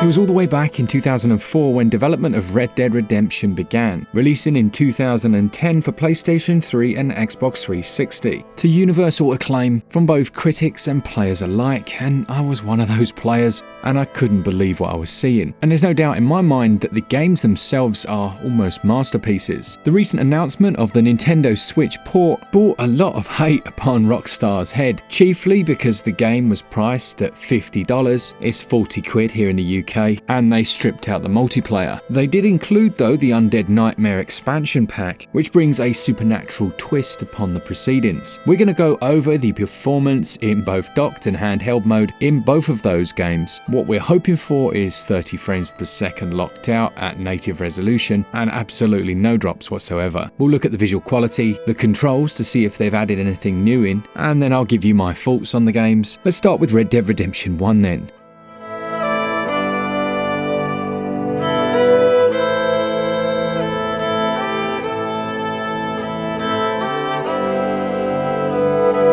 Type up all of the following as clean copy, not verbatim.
It was all the way back in 2004 when development of Red Dead Redemption began, releasing in 2010 for PlayStation 3 and Xbox 360, to universal acclaim from both critics and players alike, and I was one of those players, and I couldn't believe what I was seeing. And there's no doubt in my mind that the games themselves are almost masterpieces. The recent announcement of the Nintendo Switch port brought a lot of hate upon Rockstar's head, chiefly because the game was priced at $50, it's 40 quid here in the UK, and they stripped out the multiplayer. They did include though the Undead Nightmare expansion pack, which brings a supernatural twist upon the proceedings. We're going to go over the performance in both docked and handheld mode in both of those games. What we're hoping for is 30 frames per second locked out at native resolution and absolutely no drops whatsoever. We'll look at the visual quality, the controls to see if they've added anything new in, and then I'll give you my thoughts on the games. Let's start with Red Dead Redemption 1 then.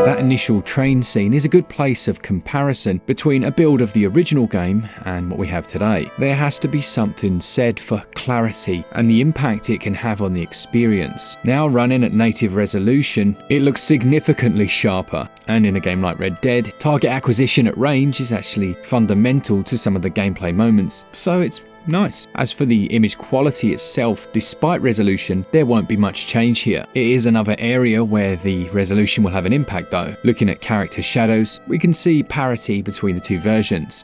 That initial train scene is a good place of comparison between a build of the original game and what we have today. There has to be something said for clarity and the impact it can have on the experience. Now running at native resolution, it looks significantly sharper, and in a game like Red Dead, target acquisition at range is actually fundamental to some of the gameplay moments, so it's nice. As for the image quality itself, despite resolution, there won't be much change here. It is another area where the resolution will have an impact though. Looking at character shadows, we can see parity between the two versions.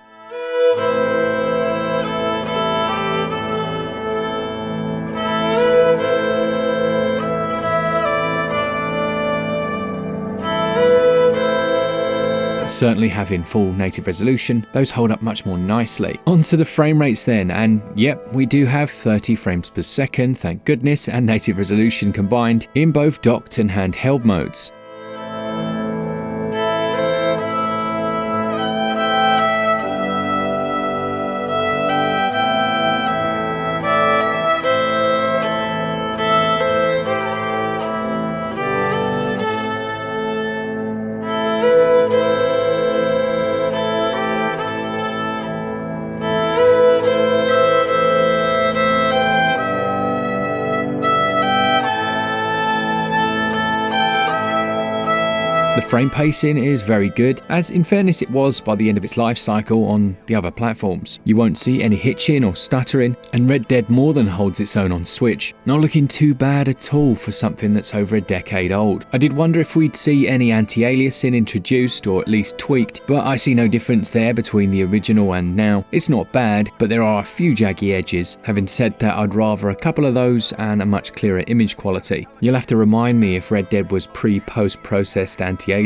Certainly having full native resolution, those hold up much more nicely. Onto the frame rates then, and yep, we do have 30 frames per second, thank goodness, and native resolution combined in both docked and handheld modes. The frame pacing is very good, as in fairness it was by the end of its life cycle on the other platforms. You won't see any hitching or stuttering, and Red Dead more than holds its own on Switch. Not looking too bad at all for something that's over a decade old. I did wonder if we'd see any anti-aliasing introduced or at least tweaked, but I see no difference there between the original and now. It's not bad, but there are a few jaggy edges. Having said that, I'd rather a couple of those and a much clearer image quality. You'll have to remind me if Red Dead was pre-post-processed anti-aliasing,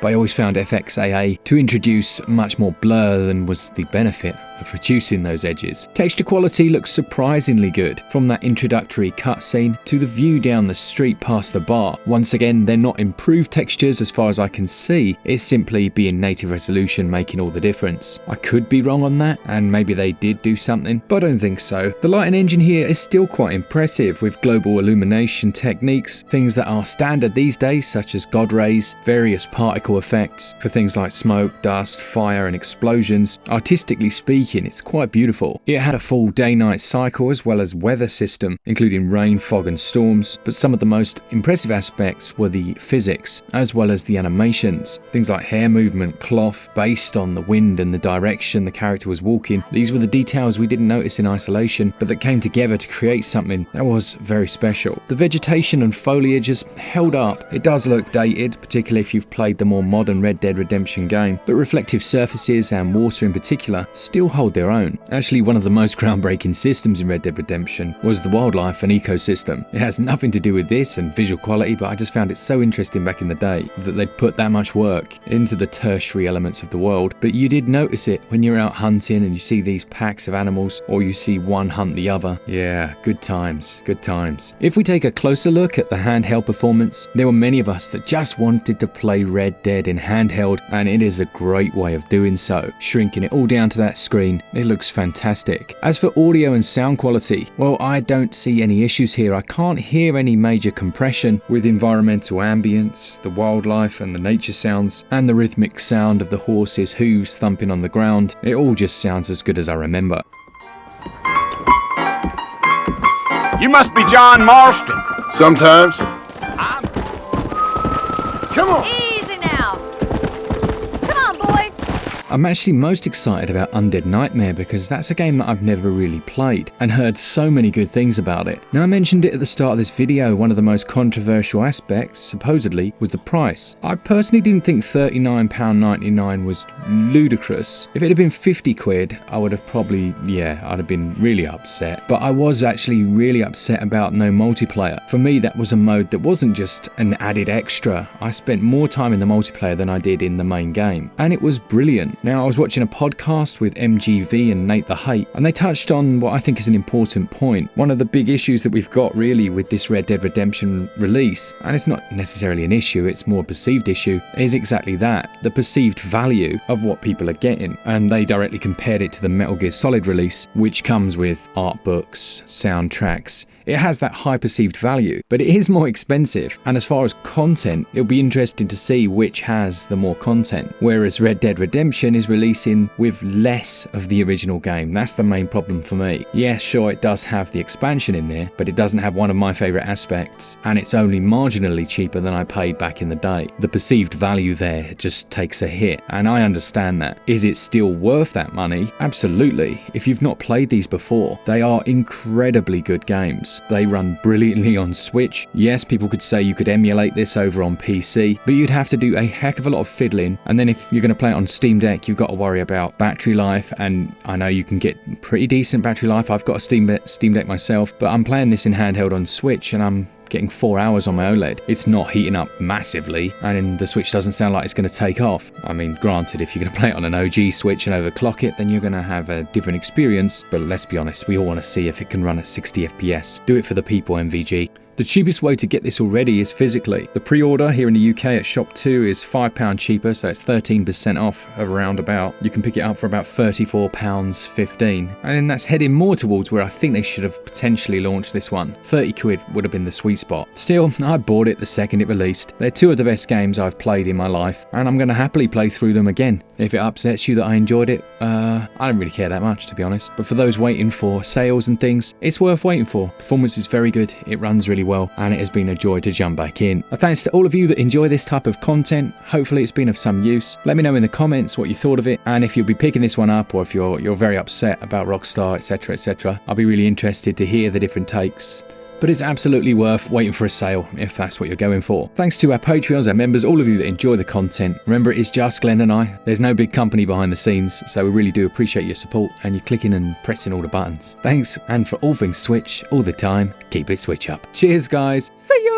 but I always found FXAA to introduce much more blur than was the benefit of reducing those edges. Texture quality looks surprisingly good, from that introductory cutscene to the view down the street past the bar. Once again, they're not improved textures as far as I can see, it's simply being native resolution making all the difference. I could be wrong on that, and maybe they did do something, but I don't think so. The lighting engine here is still quite impressive, with global illumination techniques, things that are standard these days such as God rays, various particle effects for things like smoke, dust, fire and explosions. Artistically speaking, it's quite beautiful. It had a full day-night cycle as well as weather system, including rain, fog and storms, but some of the most impressive aspects were the physics, as well as the animations. Things like hair movement, cloth, based on the wind and the direction the character was walking. These were the details we didn't notice in isolation, but that came together to create something that was very special. The vegetation and foliage has held up. It does look dated, particularly if you've played the more modern Red Dead Redemption game, but reflective surfaces and water in particular still hold their own. Actually, one of the most groundbreaking systems in Red Dead Redemption was the wildlife and ecosystem. It has nothing to do with this and visual quality, but I just found it so interesting back in the day that they'd put that much work into the tertiary elements of the world. But you did notice it when you're out hunting and you see these packs of animals, or you see one hunt the other. Yeah, good times, good times. If we take a closer look at the handheld performance, there were many of us that just wanted to play Red Dead in handheld, and it is a great way of doing so. Shrinking it all down to that screen, it looks fantastic. As for audio and sound quality, well, I don't see any issues here. I can't hear any major compression with environmental ambience, the wildlife and the nature sounds, and the rhythmic sound of the horses' hooves thumping on the ground. It all just sounds as good as I remember. You must be John Marston. Sometimes. Come on. Easy now. Come on, boys. I'm actually most excited about Undead Nightmare because that's a game that I've never really played and heard so many good things about it. Now, I mentioned it at the start of this video, one of the most controversial aspects, supposedly, was the price. I personally didn't think £39.99 was ludicrous. If it had been 50 quid, I would have probably, I'd have been really upset. But I was actually really upset about no multiplayer. For me, that was a mode that wasn't just an added extra. I spent more time in the multiplayer than I did in the main game, and it was brilliant. Now, I was watching a podcast with MGV and Nate the Hate, and they touched on what I think is an important point. One of the big issues that we've got really with this Red Dead Redemption release, and it's not necessarily an issue, it's more a perceived issue, is exactly that, the perceived value of what people are getting. And they directly compared it to the Metal Gear Solid release, which comes with art books, soundtracks. It has that high perceived value, but it is more expensive. And as far as content, it'll be interesting to see which has the more content. Whereas Red Dead Redemption is releasing with less of the original game. That's the main problem for me. Yeah, sure, it does have the expansion in there, but it doesn't have one of my favourite aspects, and it's only marginally cheaper than I paid back in the day. The perceived value there just takes a hit, and I understand that. Is it still worth that money? Absolutely. If you've not played these before, they are incredibly good games. They run brilliantly on Switch. Yes, people could say you could emulate this over on PC, but you'd have to do a heck of a lot of fiddling, and then if you're going to play it on Steam Deck, you've got to worry about battery life, and I know you can get pretty decent battery life. I've got a Steam Deck myself, but I'm playing this in handheld on Switch, and I'm getting 4 hours on my OLED. It's not heating up massively, and the Switch doesn't sound like it's going to take off. I mean, granted, if you're going to play it on an OG Switch and overclock it, then you're going to have a different experience, but let's be honest, we all want to see if it can run at 60 FPS. Do it for the people, MVG. The cheapest way to get this already is physically. The pre-order here in the UK at Shop 2 is £5 cheaper, so it's 13% off around about. You can pick it up for about £34.15. And then that's heading more towards where I think they should have potentially launched this one. 30 quid would have been the sweet spot. Still, I bought it the second it released. They're two of the best games I've played in my life, and I'm going to happily play through them again. If it upsets you that I enjoyed it, I don't really care that much, to be honest. But for those waiting for sales and things, it's worth waiting for. Performance is very good, it runs really well, and it has been a joy to jump back in. Thanks to all of you that enjoy this type of content. Hopefully it's been of some use. Let me know in the comments what you thought of it, and if you'll be picking this one up, or if you're very upset about Rockstar, etc, etc. I'll be really interested to hear the different takes. But it's absolutely worth waiting for a sale if that's what you're going for. Thanks to our Patreons, our members, all of you that enjoy the content. Remember, it is just Glen and I. There's no big company behind the scenes, so we really do appreciate your support and you clicking and pressing all the buttons. Thanks, and for all things Switch, all the time, keep it Switch up. Cheers, guys. See ya!